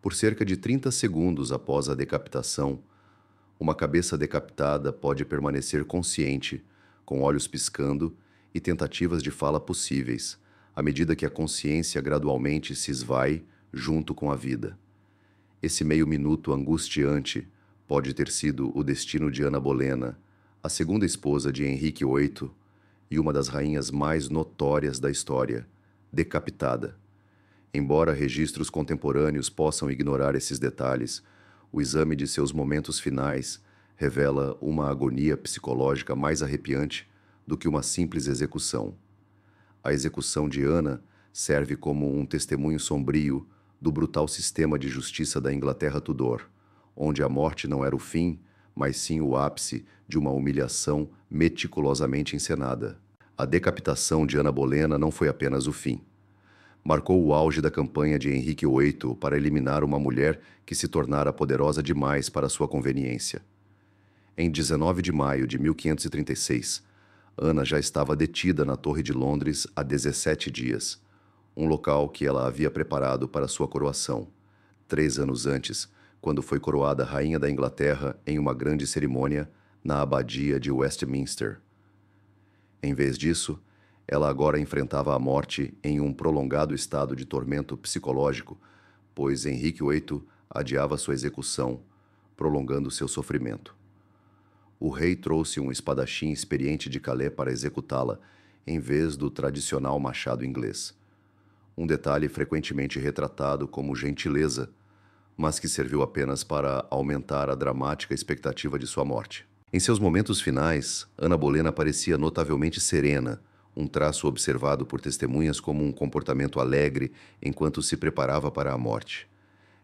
Por cerca de 30 segundos após a decapitação, uma cabeça decapitada pode permanecer consciente, com olhos piscando e tentativas de fala possíveis, à medida que a consciência gradualmente se esvai junto com a vida. Esse meio minuto angustiante pode ter sido o destino de Ana Bolena, a segunda esposa de Henrique VIII e uma das rainhas mais notórias da história, decapitada. Embora registros contemporâneos possam ignorar esses detalhes, o exame de seus momentos finais revela uma agonia psicológica mais arrepiante do que uma simples execução. A execução de Ana serve como um testemunho sombrio do brutal sistema de justiça da Inglaterra Tudor, onde a morte não era o fim, mas sim o ápice de uma humilhação meticulosamente encenada. A decapitação de Ana Bolena não foi apenas o fim. Marcou o auge da campanha de Henrique VIII para eliminar uma mulher que se tornara poderosa demais para sua conveniência. Em 19 de maio de 1536, Ana já estava detida na Torre de Londres há 17 dias, um local que ela havia preparado para sua coroação, 3 anos antes, quando foi coroada Rainha da Inglaterra em uma grande cerimônia na Abadia de Westminster. Em vez disso, ela agora enfrentava a morte em um prolongado estado de tormento psicológico, pois Henrique VIII adiava sua execução, prolongando seu sofrimento. O rei trouxe um espadachim experiente de Calais para executá-la, em vez do tradicional machado inglês. Um detalhe frequentemente retratado como gentileza, mas que serviu apenas para aumentar a dramática expectativa de sua morte. Em seus momentos finais, Ana Bolena parecia notavelmente serena, um traço observado por testemunhas como um comportamento alegre enquanto se preparava para a morte.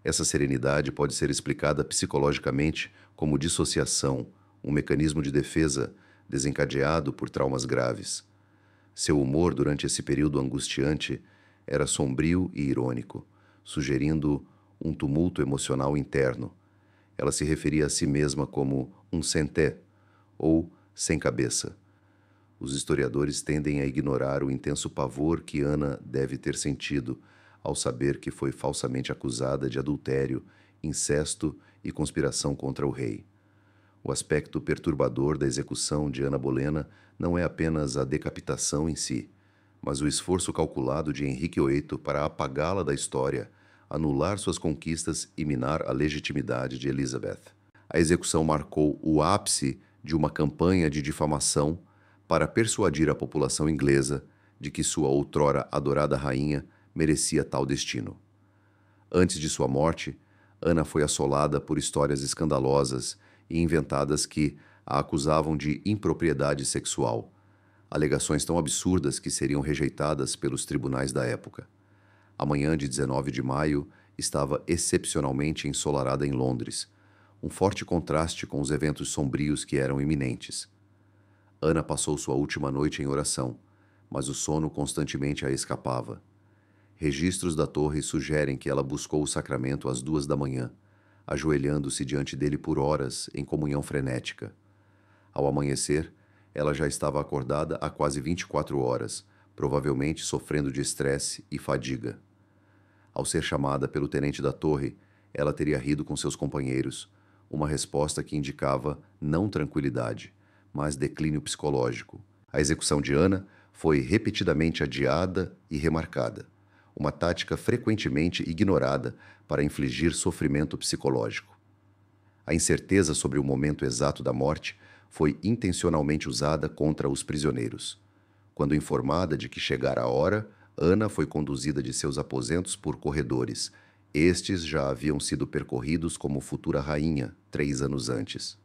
Essa serenidade pode ser explicada psicologicamente como dissociação, um mecanismo de defesa desencadeado por traumas graves. Seu humor durante esse período angustiante era sombrio e irônico, sugerindo um tumulto emocional interno. Ela se referia a si mesma como um sem tête, ou sem cabeça. Os historiadores tendem a ignorar o intenso pavor que Ana deve ter sentido ao saber que foi falsamente acusada de adultério, incesto e conspiração contra o rei. O aspecto perturbador da execução de Ana Bolena não é apenas a decapitação em si, mas o esforço calculado de Henrique VIII para apagá-la da história, anular suas conquistas e minar a legitimidade de Elizabeth. A execução marcou o ápice de uma campanha de difamação para persuadir a população inglesa de que sua outrora adorada rainha merecia tal destino. Antes de sua morte, Ana foi assolada por histórias escandalosas e inventadas que a acusavam de impropriedade sexual, alegações tão absurdas que seriam rejeitadas pelos tribunais da época. A manhã de 19 de maio estava excepcionalmente ensolarada em Londres, um forte contraste com os eventos sombrios que eram iminentes. Ana passou sua última noite em oração, mas o sono constantemente a escapava. Registros da torre sugerem que ela buscou o sacramento às 2 da manhã, ajoelhando-se diante dele por horas em comunhão frenética. Ao amanhecer, ela já estava acordada há quase 24 horas, provavelmente sofrendo de estresse e fadiga. Ao ser chamada pelo tenente da torre, ela teria rido com seus companheiros, uma resposta que indicava não tranquilidade, mas declínio psicológico. A execução de Ana foi repetidamente adiada e remarcada, uma tática frequentemente ignorada para infligir sofrimento psicológico. A incerteza sobre o momento exato da morte foi intencionalmente usada contra os prisioneiros. Quando informada de que chegara a hora, Ana foi conduzida de seus aposentos por corredores. Estes já haviam sido percorridos como futura rainha 3 anos antes.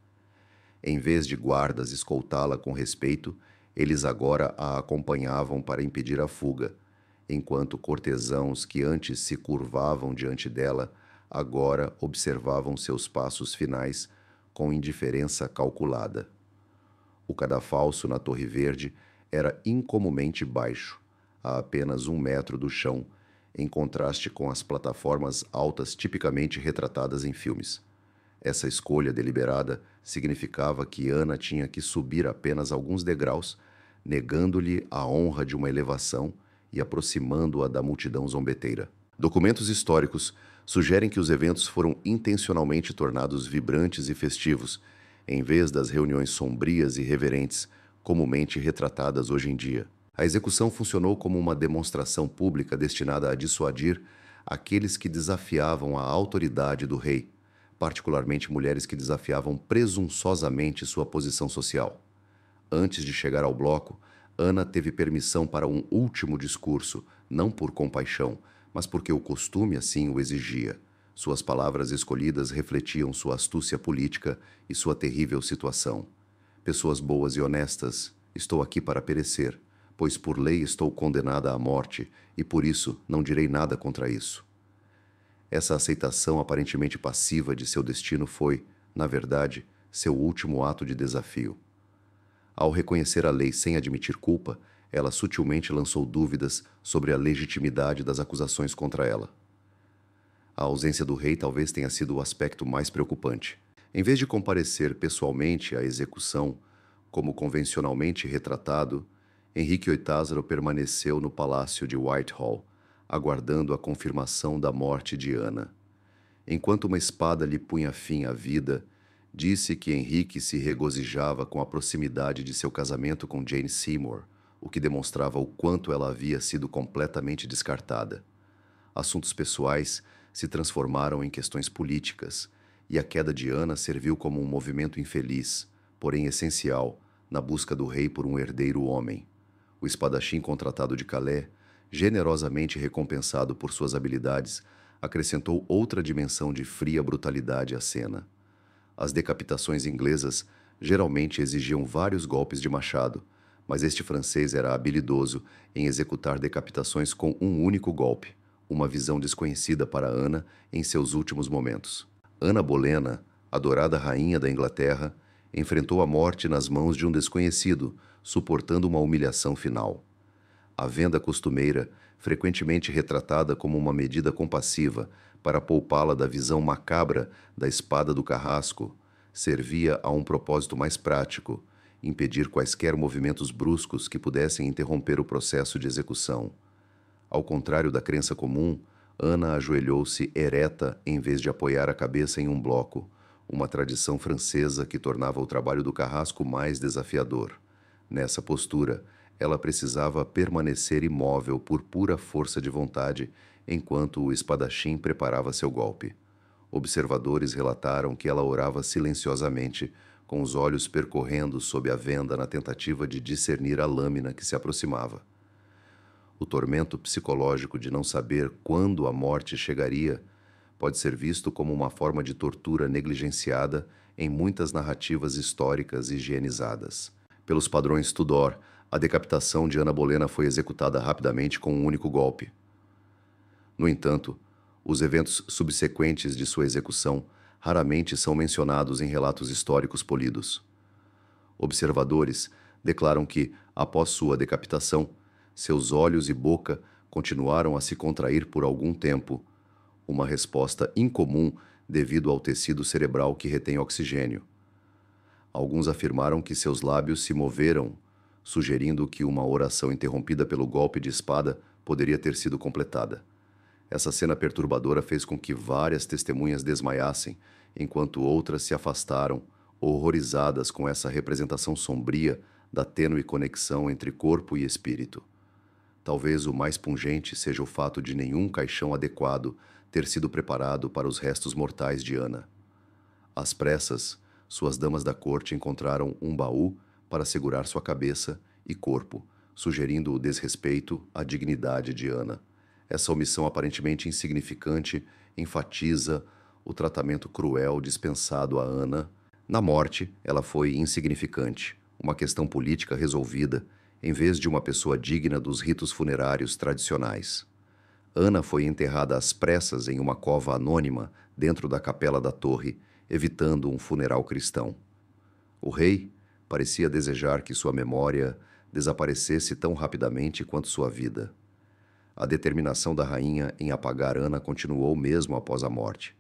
Em vez de guardas escoltá-la com respeito, eles agora a acompanhavam para impedir a fuga, enquanto cortesãos que antes se curvavam diante dela agora observavam seus passos finais com indiferença calculada. O cadafalso na Torre Verde era incomumente baixo, a apenas 1 metro do chão, em contraste com as plataformas altas tipicamente retratadas em filmes. Essa escolha deliberada significava que Ana tinha que subir apenas alguns degraus, negando-lhe a honra de uma elevação e aproximando-a da multidão zombeteira. Documentos históricos sugerem que os eventos foram intencionalmente tornados vibrantes e festivos, em vez das reuniões sombrias e reverentes comumente retratadas hoje em dia. A execução funcionou como uma demonstração pública destinada a dissuadir aqueles que desafiavam a autoridade do rei, particularmente mulheres que desafiavam presunçosamente sua posição social. Antes de chegar ao bloco, Ana teve permissão para um último discurso, não por compaixão, mas porque o costume assim o exigia. Suas palavras escolhidas refletiam sua astúcia política e sua terrível situação. Pessoas boas e honestas, estou aqui para perecer, pois por lei estou condenada à morte, e por isso não direi nada contra isso. Essa aceitação aparentemente passiva de seu destino foi, na verdade, seu último ato de desafio. Ao reconhecer a lei sem admitir culpa, ela sutilmente lançou dúvidas sobre a legitimidade das acusações contra ela. A ausência do rei talvez tenha sido o aspecto mais preocupante. Em vez de comparecer pessoalmente à execução, como convencionalmente retratado, Henrique VIII permaneceu no palácio de Whitehall, aguardando a confirmação da morte de Ana. Enquanto uma espada lhe punha fim à vida, disse que Henrique se regozijava com a proximidade de seu casamento com Jane Seymour, o que demonstrava o quanto ela havia sido completamente descartada. Assuntos pessoais se transformaram em questões políticas, e a queda de Ana serviu como um movimento infeliz, porém essencial, na busca do rei por um herdeiro homem. O espadachim contratado de Calais, generosamente recompensado por suas habilidades, acrescentou outra dimensão de fria brutalidade à cena. As decapitações inglesas geralmente exigiam vários golpes de machado, mas este francês era habilidoso em executar decapitações com um único golpe, uma visão desconhecida para Ana em seus últimos momentos. Ana Bolena, adorada rainha da Inglaterra, enfrentou a morte nas mãos de um desconhecido, suportando uma humilhação final. A venda costumeira, frequentemente retratada como uma medida compassiva para poupá-la da visão macabra da espada do carrasco, servia a um propósito mais prático: impedir quaisquer movimentos bruscos que pudessem interromper o processo de execução. Ao contrário da crença comum, Ana ajoelhou-se ereta em vez de apoiar a cabeça em um bloco, uma tradição francesa que tornava o trabalho do carrasco mais desafiador. Nessa postura, ela precisava permanecer imóvel por pura força de vontade, enquanto o espadachim preparava seu golpe. Observadores relataram que ela orava silenciosamente, com os olhos percorrendo sob a venda na tentativa de discernir a lâmina que se aproximava. O tormento psicológico de não saber quando a morte chegaria pode ser visto como uma forma de tortura negligenciada em muitas narrativas históricas higienizadas. Pelos padrões Tudor, a decapitação de Ana Bolena foi executada rapidamente com um único golpe. No entanto, os eventos subsequentes de sua execução raramente são mencionados em relatos históricos polidos. Observadores declaram que, após sua decapitação, seus olhos e boca continuaram a se contrair por algum tempo, uma resposta incomum devido ao tecido cerebral que retém oxigênio. Alguns afirmaram que seus lábios se moveram, sugerindo que uma oração interrompida pelo golpe de espada poderia ter sido completada. Essa cena perturbadora fez com que várias testemunhas desmaiassem, enquanto outras se afastaram, horrorizadas com essa representação sombria da tênue conexão entre corpo e espírito. Talvez o mais pungente seja o fato de nenhum caixão adequado ter sido preparado para os restos mortais de Ana. Às pressas, suas damas da corte encontraram um baú para segurar sua cabeça e corpo, sugerindo o desrespeito à dignidade de Ana. Essa omissão aparentemente insignificante enfatiza o tratamento cruel dispensado a Ana. Na morte, ela foi insignificante, uma questão política resolvida, em vez de uma pessoa digna dos ritos funerários tradicionais. Ana foi enterrada às pressas em uma cova anônima dentro da capela da torre, evitando um funeral cristão. O rei parecia desejar que sua memória desaparecesse tão rapidamente quanto sua vida. A determinação da rainha em apagar Ana continuou mesmo após a morte.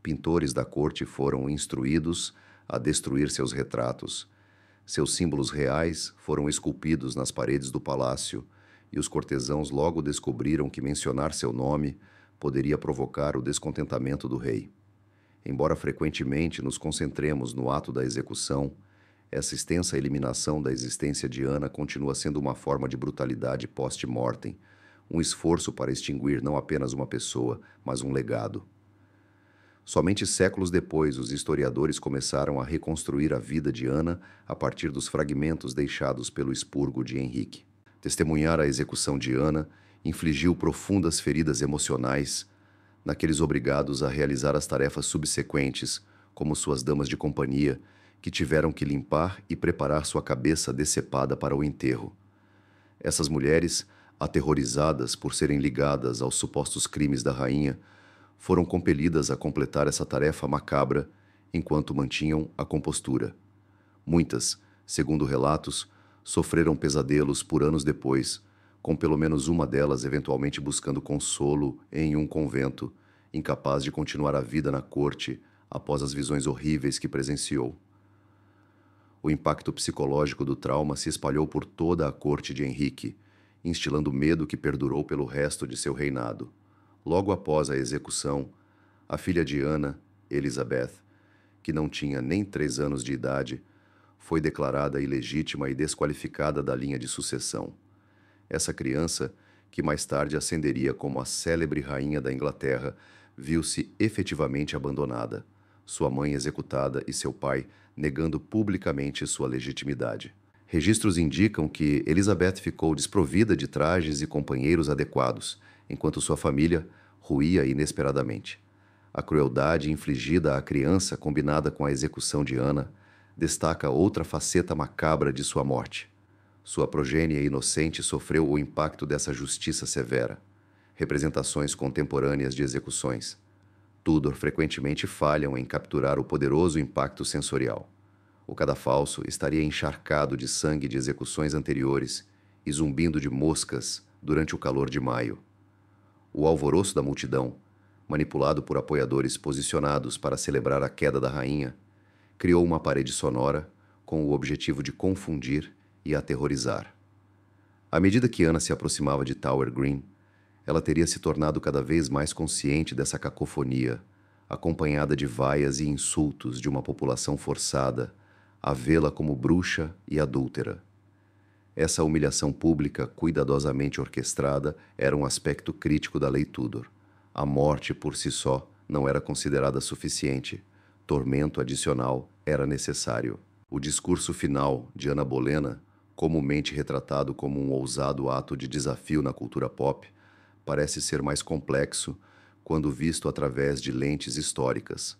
Pintores da corte foram instruídos a destruir seus retratos. Seus símbolos reais foram esculpidos nas paredes do palácio, e os cortesãos logo descobriram que mencionar seu nome poderia provocar o descontentamento do rei. Embora frequentemente nos concentremos no ato da execução, essa extensa eliminação da existência de Ana continua sendo uma forma de brutalidade post-mortem, um esforço para extinguir não apenas uma pessoa, mas um legado. Somente séculos depois, os historiadores começaram a reconstruir a vida de Ana a partir dos fragmentos deixados pelo expurgo de Henrique. Testemunhar a execução de Ana infligiu profundas feridas emocionais naqueles obrigados a realizar as tarefas subsequentes, como suas damas de companhia, que tiveram que limpar e preparar sua cabeça decepada para o enterro. Essas mulheres, aterrorizadas por serem ligadas aos supostos crimes da rainha, foram compelidas a completar essa tarefa macabra enquanto mantinham a compostura. Muitas, segundo relatos, sofreram pesadelos por anos depois, com pelo menos uma delas eventualmente buscando consolo em um convento, incapaz de continuar a vida na corte após as visões horríveis que presenciou. O impacto psicológico do trauma se espalhou por toda a corte de Henrique, instilando medo que perdurou pelo resto de seu reinado. Logo após a execução, a filha de Ana, Elizabeth, que não tinha nem 3 anos de idade, foi declarada ilegítima e desqualificada da linha de sucessão. Essa criança, que mais tarde ascenderia como a célebre rainha da Inglaterra, viu-se efetivamente abandonada, sua mãe executada e seu pai negando publicamente sua legitimidade. Registros indicam que Elizabeth ficou desprovida de trajes e companheiros adequados, enquanto sua família ruía inesperadamente. A crueldade infligida à criança, combinada com a execução de Ana, destaca outra faceta macabra de sua morte. Sua progênie inocente sofreu o impacto dessa justiça severa. Representações contemporâneas de execuções. Tudor frequentemente falham em capturar o poderoso impacto sensorial. O cadafalso estaria encharcado de sangue de execuções anteriores e zumbindo de moscas durante o calor de maio. O alvoroço da multidão, manipulado por apoiadores posicionados para celebrar a queda da rainha, criou uma parede sonora com o objetivo de confundir e aterrorizar. À medida que Ana se aproximava de Tower Green, ela teria se tornado cada vez mais consciente dessa cacofonia, acompanhada de vaias e insultos de uma população forçada a vê-la como bruxa e adúltera. Essa humilhação pública, cuidadosamente orquestrada, era um aspecto crítico da lei Tudor. A morte por si só não era considerada suficiente. Tormento adicional era necessário. O discurso final de Ana Bolena, comumente retratado como um ousado ato de desafio na cultura pop, parece ser mais complexo quando visto através de lentes históricas.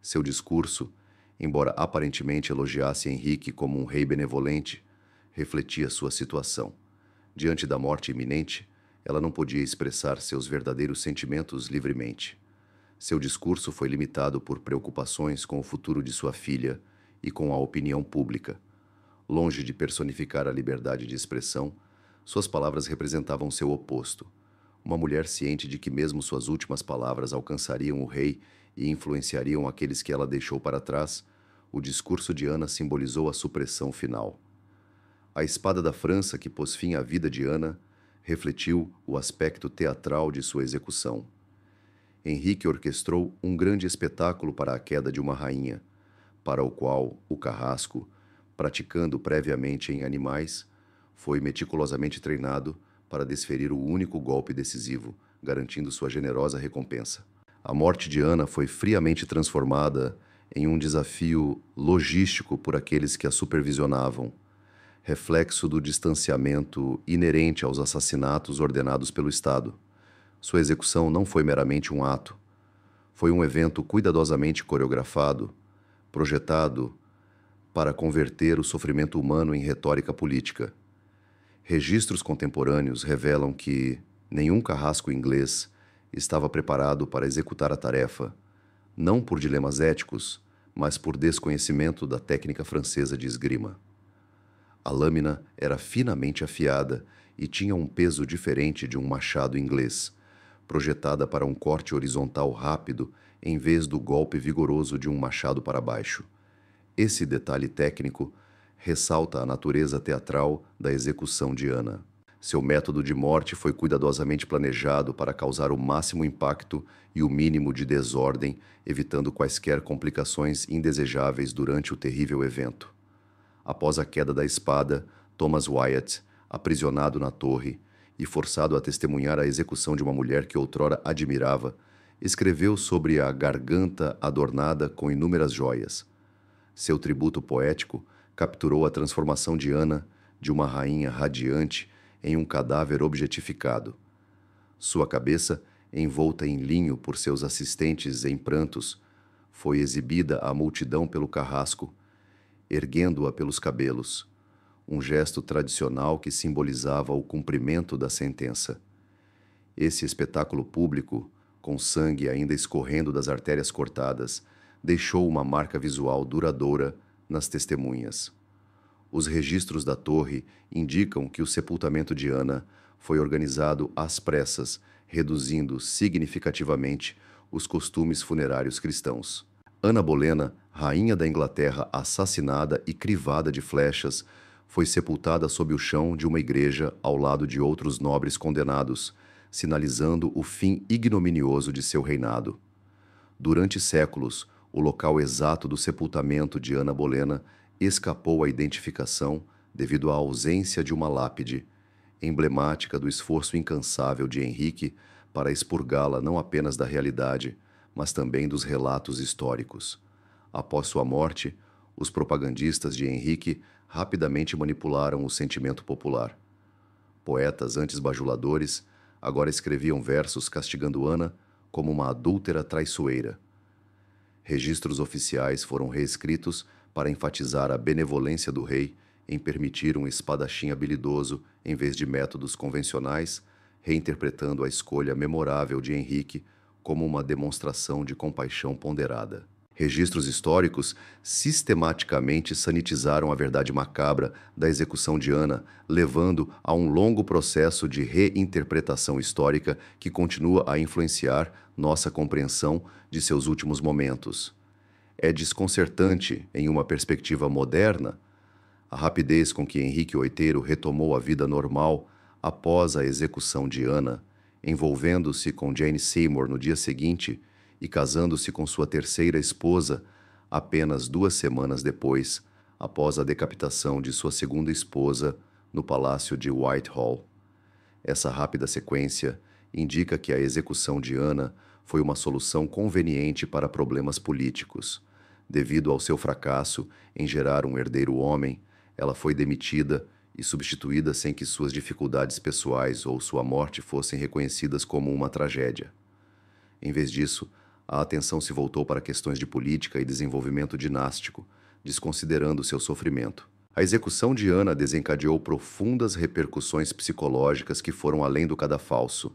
Seu discurso, embora aparentemente elogiasse Henrique como um rei benevolente, refletia sua situação. Diante da morte iminente, ela não podia expressar seus verdadeiros sentimentos livremente. Seu discurso foi limitado por preocupações com o futuro de sua filha e com a opinião pública. Longe de personificar a liberdade de expressão, suas palavras representavam seu oposto. Uma mulher ciente de que mesmo suas últimas palavras alcançariam o rei e influenciariam aqueles que ela deixou para trás, o discurso de Ana simbolizou a supressão final. A espada da França, que pôs fim à vida de Ana, refletiu o aspecto teatral de sua execução. Henrique orquestrou um grande espetáculo para a queda de uma rainha, para o qual o carrasco, praticando previamente em animais, foi meticulosamente treinado para desferir o único golpe decisivo, garantindo sua generosa recompensa. A morte de Ana foi friamente transformada em um desafio logístico por aqueles que a supervisionavam, reflexo do distanciamento inerente aos assassinatos ordenados pelo Estado. Sua execução não foi meramente um ato. Foi um evento cuidadosamente coreografado, projetado para converter o sofrimento humano em retórica política. Registros contemporâneos revelam que nenhum carrasco inglês estava preparado para executar a tarefa, não por dilemas éticos, mas por desconhecimento da técnica francesa de esgrima. A lâmina era finamente afiada e tinha um peso diferente de um machado inglês, projetada para um corte horizontal rápido em vez do golpe vigoroso de um machado para baixo. Esse detalhe técnico ressalta a natureza teatral da execução de Ana. Seu método de morte foi cuidadosamente planejado para causar o máximo impacto e o mínimo de desordem, evitando quaisquer complicações indesejáveis durante o terrível evento. Após a queda da espada, Thomas Wyatt, aprisionado na torre e forçado a testemunhar a execução de uma mulher que outrora admirava, escreveu sobre a garganta adornada com inúmeras joias. Seu tributo poético capturou a transformação de Ana, de uma rainha radiante, em um cadáver objetificado. Sua cabeça, envolta em linho por seus assistentes em prantos, foi exibida à multidão pelo carrasco, erguendo-a pelos cabelos, um gesto tradicional que simbolizava o cumprimento da sentença. Esse espetáculo público, com sangue ainda escorrendo das artérias cortadas, deixou uma marca visual duradoura nas testemunhas. Os registros da torre indicam que o sepultamento de Ana foi organizado às pressas, reduzindo significativamente os costumes funerários cristãos. Ana Bolena, rainha da Inglaterra assassinada e crivada de flechas, foi sepultada sob o chão de uma igreja ao lado de outros nobres condenados, sinalizando o fim ignominioso de seu reinado. Durante séculos, o local exato do sepultamento de Ana Bolena escapou à identificação devido à ausência de uma lápide, emblemática do esforço incansável de Henrique para expurgá-la não apenas da realidade, mas também dos relatos históricos. Após sua morte, os propagandistas de Henrique rapidamente manipularam o sentimento popular. Poetas antes bajuladores agora escreviam versos castigando Ana como uma adúltera traiçoeira. Registros oficiais foram reescritos para enfatizar a benevolência do rei em permitir um espadachim habilidoso em vez de métodos convencionais, reinterpretando a escolha memorável de Henrique como uma demonstração de compaixão ponderada. Registros históricos sistematicamente sanitizaram a verdade macabra da execução de Ana, levando a um longo processo de reinterpretação histórica que continua a influenciar nossa compreensão de seus últimos momentos. É desconcertante, em uma perspectiva moderna, a rapidez com que Henrique VIII retomou a vida normal após a execução de Ana, envolvendo-se com Jane Seymour no dia seguinte e casando-se com sua terceira esposa apenas 2 semanas depois, após a decapitação de sua segunda esposa no Palácio de Whitehall. Essa rápida sequência indica que a execução de Ana foi uma solução conveniente para problemas políticos. Devido ao seu fracasso em gerar um herdeiro homem, ela foi demitida e substituída sem que suas dificuldades pessoais ou sua morte fossem reconhecidas como uma tragédia. Em vez disso, a atenção se voltou para questões de política e desenvolvimento dinástico, desconsiderando seu sofrimento. A execução de Ana desencadeou profundas repercussões psicológicas que foram além do cadafalso.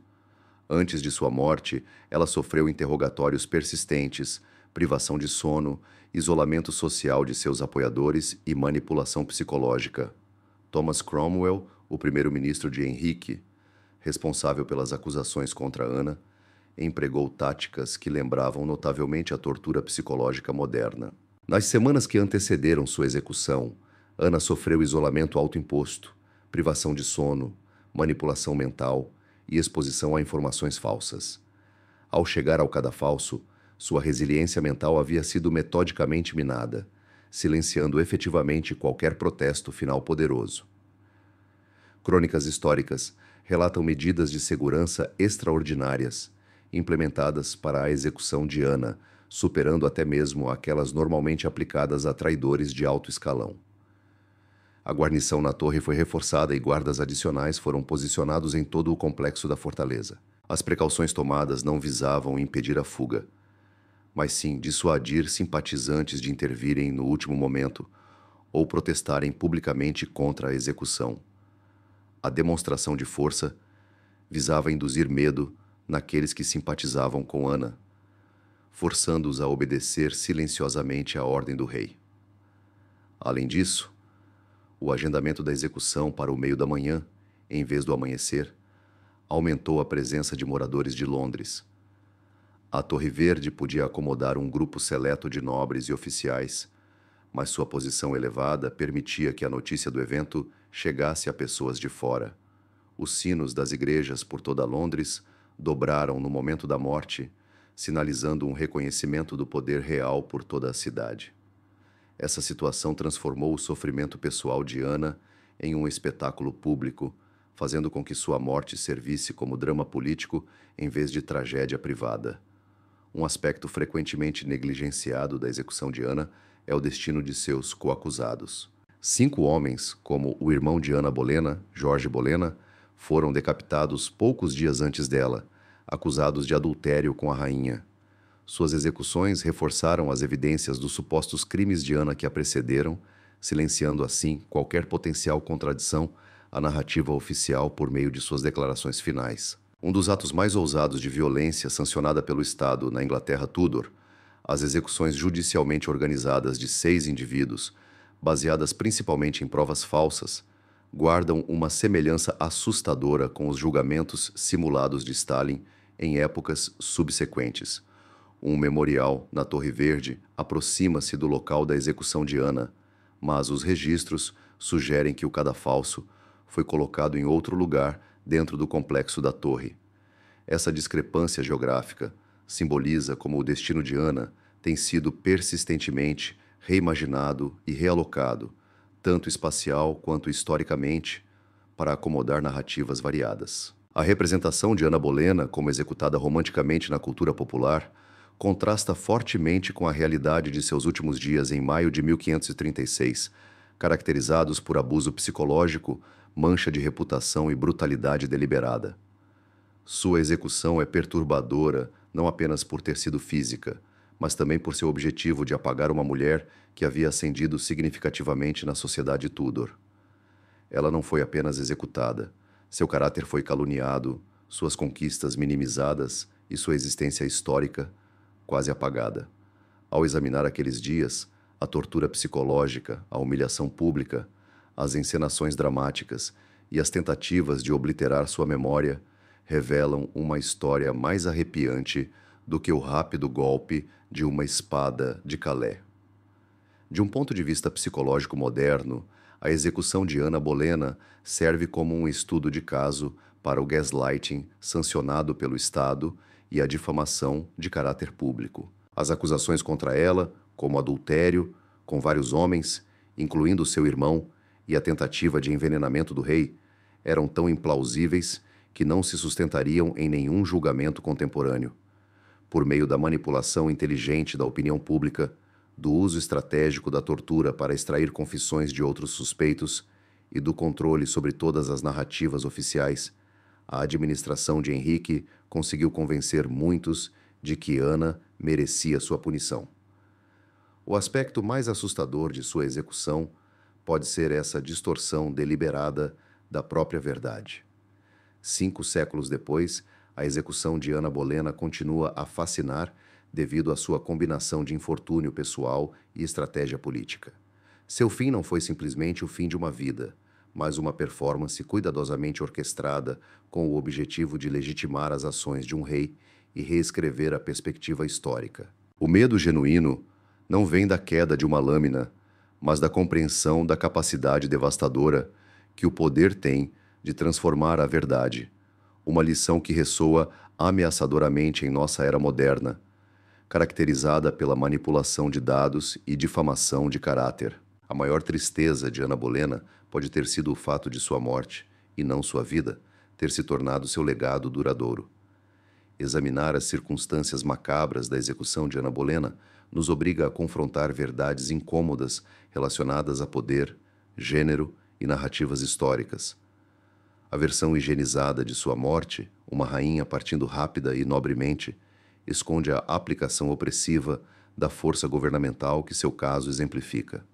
Antes de sua morte, ela sofreu interrogatórios persistentes, privação de sono, isolamento social de seus apoiadores e manipulação psicológica. Thomas Cromwell, o primeiro-ministro de Henrique, responsável pelas acusações contra Ana, empregou táticas que lembravam notavelmente a tortura psicológica moderna. Nas semanas que antecederam sua execução, Ana sofreu isolamento autoimposto, privação de sono, manipulação mental e exposição a informações falsas. Ao chegar ao cadafalso, sua resiliência mental havia sido metodicamente minada, silenciando efetivamente qualquer protesto final poderoso. Crônicas históricas relatam medidas de segurança extraordinárias, implementadas para a execução de Ana, superando até mesmo aquelas normalmente aplicadas a traidores de alto escalão. A guarnição na torre foi reforçada e guardas adicionais foram posicionados em todo o complexo da fortaleza. As precauções tomadas não visavam impedir a fuga, mas sim dissuadir simpatizantes de intervirem no último momento ou protestarem publicamente contra a execução. A demonstração de força visava induzir medo naqueles que simpatizavam com Ana, forçando-os a obedecer silenciosamente à ordem do rei. Além disso, o agendamento da execução para o meio da manhã, em vez do amanhecer, aumentou a presença de moradores de Londres. A Torre Verde podia acomodar um grupo seleto de nobres e oficiais, mas sua posição elevada permitia que a notícia do evento chegasse a pessoas de fora. Os sinos das igrejas por toda Londres dobraram no momento da morte, sinalizando um reconhecimento do poder real por toda a cidade. Essa situação transformou o sofrimento pessoal de Ana em um espetáculo público, fazendo com que sua morte servisse como drama político em vez de tragédia privada. Um aspecto frequentemente negligenciado da execução de Ana é o destino de seus coacusados. 5 homens, como o irmão de Ana Bolena, Jorge Bolena, foram decapitados poucos dias antes dela, acusados de adultério com a rainha. Suas execuções reforçaram as evidências dos supostos crimes de Ana que a precederam, silenciando assim qualquer potencial contradição à narrativa oficial por meio de suas declarações finais. Um dos atos mais ousados de violência sancionada pelo Estado na Inglaterra Tudor, as execuções judicialmente organizadas de 6 indivíduos, baseadas principalmente em provas falsas, guardam uma semelhança assustadora com os julgamentos simulados de Stalin em épocas subsequentes. Um memorial na Torre Verde aproxima-se do local da execução de Ana, mas os registros sugerem que o cadafalso foi colocado em outro lugar dentro do complexo da torre. Essa discrepância geográfica simboliza como o destino de Ana tem sido persistentemente reimaginado e realocado, tanto espacial quanto historicamente, para acomodar narrativas variadas. A representação de Ana Bolena como executada romanticamente na cultura popular contrasta fortemente com a realidade de seus últimos dias em maio de 1536, caracterizados por abuso psicológico, mancha de reputação e brutalidade deliberada. Sua execução é perturbadora não apenas por ter sido física, mas também por seu objetivo de apagar uma mulher que havia ascendido significativamente na sociedade Tudor. Ela não foi apenas executada, seu caráter foi caluniado, suas conquistas minimizadas e sua existência histórica quase apagada. Ao examinar aqueles dias, a tortura psicológica, a humilhação pública, as encenações dramáticas e as tentativas de obliterar sua memória revelam uma história mais arrepiante do que o rápido golpe de uma espada de Calais. De um ponto de vista psicológico moderno, a execução de Ana Bolena serve como um estudo de caso para o gaslighting sancionado pelo Estado e a difamação de caráter público. As acusações contra ela, como adultério com vários homens, incluindo seu irmão, e a tentativa de envenenamento do rei, eram tão implausíveis que não se sustentariam em nenhum julgamento contemporâneo. Por meio da manipulação inteligente da opinião pública, do uso estratégico da tortura para extrair confissões de outros suspeitos e do controle sobre todas as narrativas oficiais, a administração de Henrique conseguiu convencer muitos de que Ana merecia sua punição. O aspecto mais assustador de sua execução pode ser essa distorção deliberada da própria verdade. 5 séculos depois, a execução de Ana Bolena continua a fascinar devido à sua combinação de infortúnio pessoal e estratégia política. Seu fim não foi simplesmente o fim de uma vida, mas uma performance cuidadosamente orquestrada com o objetivo de legitimar as ações de um rei e reescrever a perspectiva histórica. O medo genuíno não vem da queda de uma lâmina, mas da compreensão da capacidade devastadora que o poder tem de transformar a verdade, uma lição que ressoa ameaçadoramente em nossa era moderna, caracterizada pela manipulação de dados e difamação de caráter. A maior tristeza de Ana Bolena pode ter sido o fato de sua morte, e não sua vida, ter se tornado seu legado duradouro. Examinar as circunstâncias macabras da execução de Ana Bolena nos obriga a confrontar verdades incômodas relacionadas a poder, gênero e narrativas históricas. A versão higienizada de sua morte, uma rainha partindo rápida e nobremente, esconde a aplicação opressiva da força governamental que seu caso exemplifica.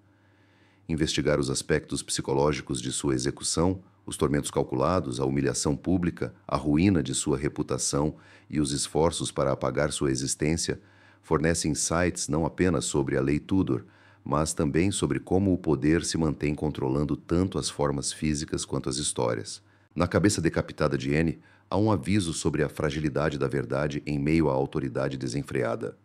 Investigar os aspectos psicológicos de sua execução, os tormentos calculados, a humilhação pública, a ruína de sua reputação e os esforços para apagar sua existência fornece insights não apenas sobre a lei Tudor, mas também sobre como o poder se mantém controlando tanto as formas físicas quanto as histórias. Na cabeça decapitada de Anne, há um aviso sobre a fragilidade da verdade em meio à autoridade desenfreada.